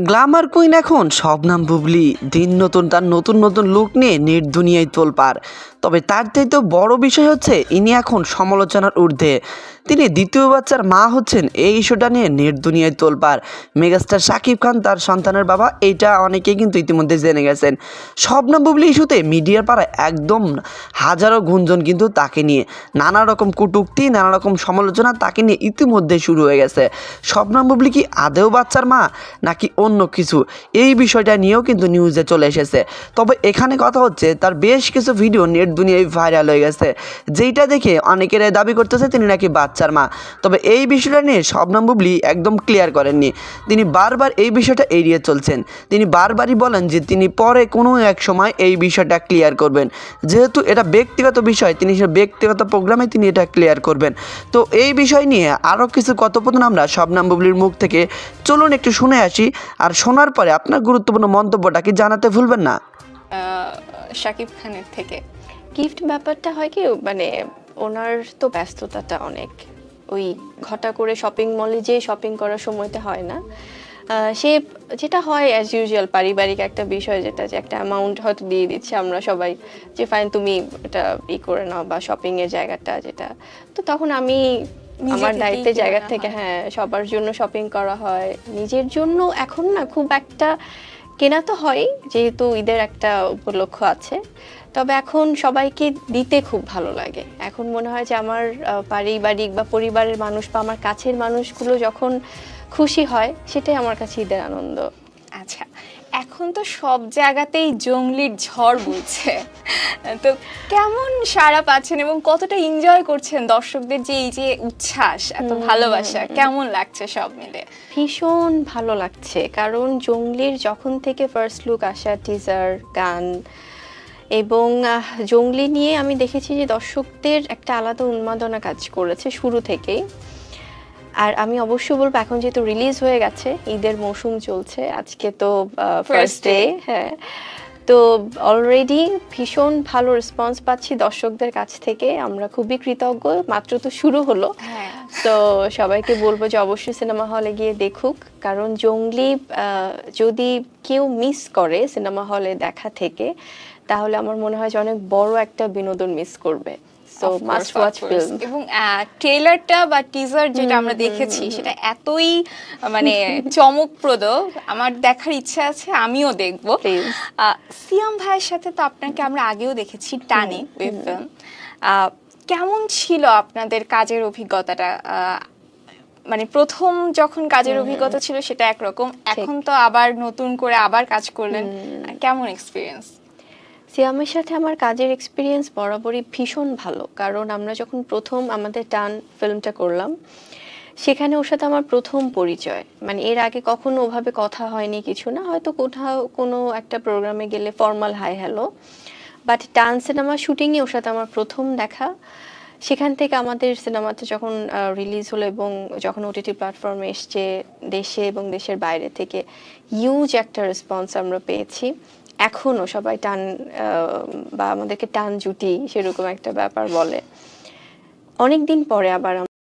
Glamour queen এখন শবনম বুবলি দিন নতুন তার নতুন নতুন লুক নিয়ে নেট দুনিয়ায় তোলপাড়। তবে তার চাইতেও বড় বিষয় হচ্ছে ইনি এখন সমালোচনার ঊর্ধ্বে। তিনি দ্বিতীয় বাচ্চার মা হচ্ছেন, এই ইস্যুটা নিয়ে নেট দুনিয়ায় তোলপাড়। মেগাস্টার শাকিব খান তার সন্তানের বাবা, এইটা অনেকেই কিন্তু ইতিমধ্যে জেনে গেছেন। শবনম বুবলি ইস্যুতে মিডিয়ার পাড়ায় একদম হাজারো গুঞ্জন কিন্তু তাকে নিয়ে, নানা রকম কটূক্তি, নানা রকম সমালোচনা তাকে নিয়ে ইতিমধ্যে শুরু হয়ে গেছে। শবনম বুবলি কি আদেও বাচ্চার মা নাকি অন্য কিছু, এই বিষয়টা নিয়েও কিন্তু নিউজে চলে এসেছে। তবে এখানে কথা হচ্ছে তার বেশ কিছু ভিডিও নেট দুনিয়ায় ভাইরাল হয়ে গেছে, যেইটা দেখে অনেকেরাই দাবি করতেছে তিনি নাকি বাচ্চার মা। তবে এই বিষয়টা নিয়ে শবনম বুবলি একদম ক্লিয়ার করেননি। তিনি বারবার এই বিষয়টা এড়িয়ে চলছেন। তিনি বারবারই বলেন যে তিনি পরে কোনো এক সময় এই বিষয়টা ক্লিয়ার করবেন, যেহেতু এটা ব্যক্তিগত বিষয়, তিনি সে ব্যক্তিগত প্রোগ্রামে তিনি এটা ক্লিয়ার করবেন। তো এই বিষয় নিয়ে আরও কিছু কথোপকথন আমরা শবনম বুবলির মুখ থেকে চলুন একটু শুনে আসি, আর শোনার পরে আপনার গুরুত্বপূর্ণ মন্তব্যটা কি জানাতে ভুলবেন না। শাকিব খানের থেকে গিফট ব্যাপারটা হয় কি, মানে ওনার তো ব্যস্ততাটা অনেক, ওই ঘটা করে শপিং মলে যে শপিং করার সময়টা হয় না। সে যেটা হয় অ্যাজ ইউজুয়াল পারিবারিক একটা বিষয়, যেটা যে একটা অ্যামাউন্ট হয়তো দিয়ে দিচ্ছে আমরা সবাই, যে ফাইন তুমি এটা করে নাও বা শপিং এর জায়গাটা যেটা, তো তখন আমি আমার দায়িত্বের জায়গা থেকে হ্যাঁ সবার জন্য শপিং করা হয়, নিজের জন্য এখন না খুব একটা কেনা তো হয়, যেহেতু ঈদের একটা উপলক্ষ আছে। তবে এখন সবাইকে দিতে খুব ভালো লাগে। এখন মনে হয় যে আমার পারিবারিক বা পরিবারের মানুষ বা আমার কাছের মানুষগুলো যখন খুশি হয়, সেটাই আমার কাছে ঈদের আনন্দ। আচ্ছা, এখন তো সব জায়গাতেই জঙ্গলির ঝড় বইছে, তো কেমন সাড়া পাচ্ছেন এবং কতটা এনজয় করছেন দর্শকদের যে এই যে উচ্ছ্বাস, এত ভালোবাসা, কেমন লাগছে সব মিলে? ভীষণ ভালো লাগছে, কারণ জঙ্গলির যখন থেকে ফার্স্ট লুক আসা, টিজার, গান এবং জঙ্গলি নিয়ে আমি দেখেছি যে দর্শকদের একটা আলাদা উন্মাদনা কাজ করেছে শুরু থেকেই। আর আমি অবশ্যই বলবো, এখন যেহেতু রিলিজ হয়ে গেছে, ঈদের মৌসুম চলছে, আজকে তো ফার্স্ট ডে, হ্যাঁ, তো অলরেডি ভীষণ ভালো রেসপন্স পাচ্ছি দর্শকদের কাছ থেকে। আমরা খুবই কৃতজ্ঞ, মাত্র তো শুরু হলো। তো সবাইকে বলবো যে অবশ্যই সিনেমা হলে গিয়ে দেখুক, কারণ জঙ্গলি যদি কেউ মিস করে সিনেমা হলে দেখা থেকে, তাহলে আমার মনে হয় যে অনেক বড় একটা বিনোদন মিস করবে। So must watch film. এবং ট্রেলারটা বা টিজার যেটা আমরা দেখেছি সেটা এতই মানে চমকপ্রদ, আমার দেখার ইচ্ছা আছে, আমিও দেখবো। সিয়াম ভাইয়ের সাথে তো আপনাকে আমরা আগেও দেখেছি টানে ওয়েব ফিল্ম, কেমন ছিল আপনাদের কাজের অভিজ্ঞতাটা? মানে প্রথম যখন কাজের অভিজ্ঞতা ছিল সেটা একরকম, এখন তো আবার নতুন করে আবার কাজ করলেন, কেমন এক্সপিরিয়েন্স? সিয়ামের সাথে আমার কাজের এক্সপিরিয়েন্স বরাবরই ভীষণ ভালো, কারণ আমরা যখন প্রথম আমাদের টান ফিল্মটা করলাম, সেখানে ওর সাথে আমার প্রথম পরিচয়। মানে এর আগে কখনো ওভাবে কথা হয়নি, কিছু না, হয়তো কোথাও কোনো একটা প্রোগ্রামে গেলে ফর্মাল হাই হ্যালো, বাট টান সিনেমা শুটিংয়ে ওর সাথে আমার প্রথম দেখা। সেখান থেকে আমাদের সিনেমাটা যখন রিলিজ হলো এবং যখন ওটিটি প্ল্যাটফর্মে এসছে, দেশে এবং দেশের বাইরে থেকে হিউজ একটা রেসপন্স আমরা পেয়েছি। এখনও সবাই টান বা আমাদেরকে টান জুটি সেরকম একটা ব্যাপার বলে। অনেক দিন পরে আবার